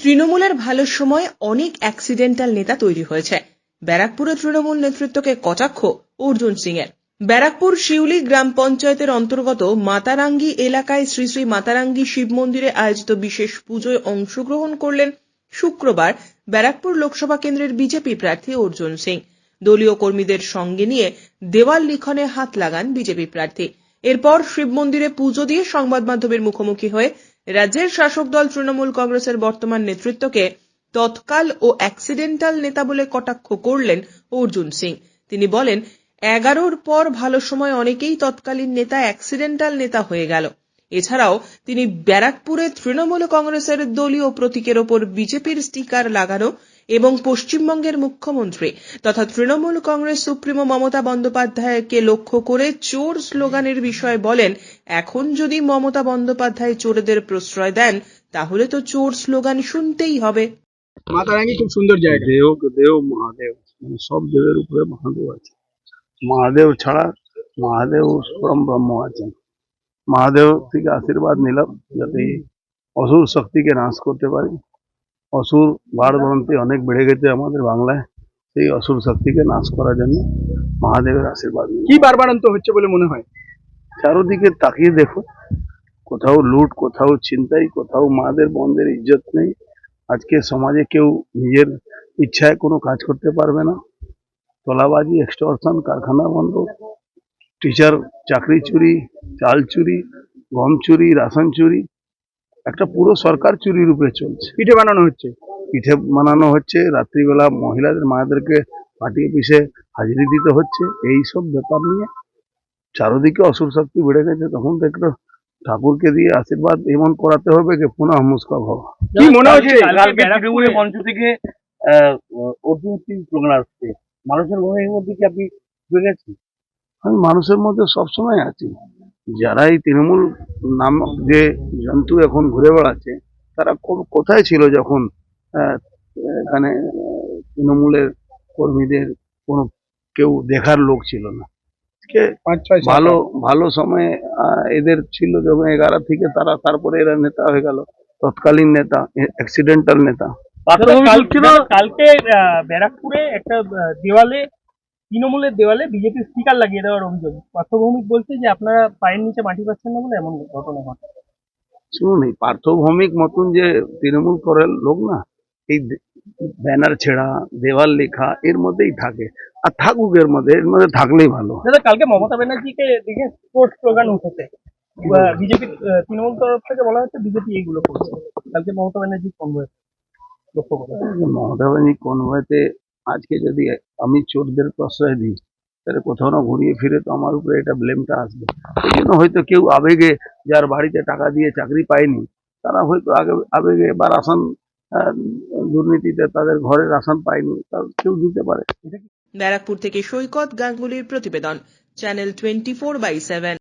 তৃণমূলের ভালো সময় অনেক অ্যাক্সিডেন্টাল নেতা তৈরি হয়েছে। ব্যারাকপুরে তৃণমূল নেতৃত্বকে কটাক্ষ অর্জুন সিং এর। ব্যারাকপুর শিউলি গ্রাম পঞ্চায়েতের অন্তর্গত মাতারাঙ্গি এলাকায় শ্রী শ্রী মাতারাঙ্গি শিব মন্দিরে আয়োজিত বিশেষ পুজোয় অংশগ্রহণ করলেন শুক্রবার ব্যারাকপুর লোকসভা কেন্দ্রের বিজেপি প্রার্থী অর্জুন সিং। দলীয় কর্মীদের সঙ্গে নিয়ে দেওয়াল লিখনে হাত লাগান বিজেপি প্রার্থী। এরপর শিব মন্দিরে পুজো দিয়ে সংবাদ মাধ্যমের মুখোমুখি হয়ে রাজ্যের শাসক দল তৃণমূল কংগ্রেসের বর্তমান নেতৃত্বকে তৎকাল ও অ্যাক্সিডেন্টাল নেতা বলে কটাক্ষ করলেন অর্জুন সিং। তিনি বলেন, 11-র পর ভালো সময় অনেকেই তৎকালীন নেতা অ্যাক্সিডেন্টাল নেতা হয়ে গেল। এছাড়াও তিনি ব্যারাকপুরে তৃণমূল কংগ্রেসের দলীয় প্রতীকের ওপর বিজেপির স্টিকার লাগানো এবং পশ্চিমবঙ্গের মুখ্যমন্ত্রী তথা তৃণমূল কংগ্রেস সুপ্রিমো মমতা বন্দ্যোপাধ্যায়কে লক্ষ্য করে চোর স্লোগানের বিষয়ে বলেন, এখন যদি মমতা বন্দ্যোপাধ্যায় চোরেদের প্রশ্রয় দেন তাহলে তো চোর স্লোগান শুনতেই হবে। মাতারাঙ্গি খুব সুন্দর জায়গা। দেও মহাদেব, মানে সব দেবের উপরে মহাদেব আছে। মহাদেব ছাড়া মহাদেব পরম ব্রহ্ম আছেন। মহাদেব থেকে আশীর্বাদ নিলাম যাতে অসুর শক্তিকে নাশ করতে পারি। অসুর বাড়বন্তি অনেক বেড়ে গেছে আমাদের বাংলায়, সেই অসুর শক্তিকে নাশ করার জন্য মহাদেবের আশীর্বাদ নিলাম। কি বারবারন্ত হচ্ছে বলে মনে হয়? চারোদিকে তাকিয়ে দেখো, কোথাও লুট, কোথাও ছিনতাই, কোথাও মাদের বন্ধের ইজ্জত নেই। আজকে সমাজে কেউ নিজের ইচ্ছায় কোনো কাজ করতে পারবে না। তোলাবাজি, এক্সটর্শন, কারখানা বন্ধ, টিচার চাকরি চুরি, চাল চুরি, গম চুরি, রাশন চুরি, একটা পুরো সরকার চুরির উপরে চলছে। পিঠে বানানো হচ্ছে। পিঠে বানানো হচ্ছে, রাত্রিবেলা মহিলাদের মায়েদেরকে পার্টি অফিসে হাজিরি দিতে হচ্ছে। এই সব ব্যাপার নিয়ে চারদিকে অসুর শক্তি বেড়ে গেছে। তখন দেখলো ঠাকুরকে দিয়ে আশীর্বাদ এমন করাতে হবে যে পুনঃ মুস্কা ভবা। কি মনে হচ্ছে? তৃণমূলের মঞ্চ থেকে অর্জুন সিং স্লোগান আসছে, মানুষের মনের মধ্যে কি আপনি ঢুকে গেছেন? আমি মানুষের মধ্যে সবসময় আছি। যারা এই তৃণমূল নামক যে জন্তু এখন ঘুরে বেড়াচ্ছে, তারা কোথায় ছিল যখন এখানে তৃণমূলের কর্মীদের কোনো কেউ দেখার লোক ছিল না। আজকে 5-6 ভালো ভালো সময়ে এদের ছিল যখন 11 থেকে তারপরে এরা নেতা হয়ে গেল, তৎকালীন নেতা, অ্যাক্সিডেন্টাল নেতা। কালকে ব্যারাকপুরে একটা দেওয়ালে, তৃণমূলের দেওয়ালে বিজেপির স্টিকার লাগিয়ে দেওয়ার অভিযোগ। পার্থভৌমিক বলছে যে আপনারা পায়ের নিচে মাটি পাচ্ছেন না বলে এমন ঘটনা ঘটে। শুনুন, এই পার্থভৌমিক মতন যে তৃণমূল করার লোক না, এই ব্যানার ছেঁড়া, দেওয়াল লেখা এর মধ্যেই থাকে। আর থাকুক, এর মধ্যে থাকলেই ভালো। দাদা, কালকে মমতা ব্যানার্জিকে দেখে স্পোর্টস স্লোগান উঠেছে বিজেপি, তৃণমূল তরফ থেকে বলা হচ্ছে বিজেপি এইগুলো করছে। কালকে মমতা ব্যানার্জি কনভয় লক্ষ্য করে। মমতা ব্যানার্জি কনভয়েতে আজকে যদি আমি চোরদের প্রশ্রয় দিই, তাহলে কোথাও না ঘুরিয়ে ফিরে তো আমার উপরে এটা ব্লেমটা আসবে। এই জন্য হয়তো কেউ আবেগে, যার বাড়িতে টাকা দিয়ে চাকরি পায়নি, তারা হয়তো আবেগে বা রাশন দুর্নীতিতে তাদের ঘরে রাশন পায়নি, তার কেউ দিতে পারে। ব্যারাকপুর থেকে সৈকত গাঙ্গুলির প্রতিবেদন, চ্যানেল 24/7।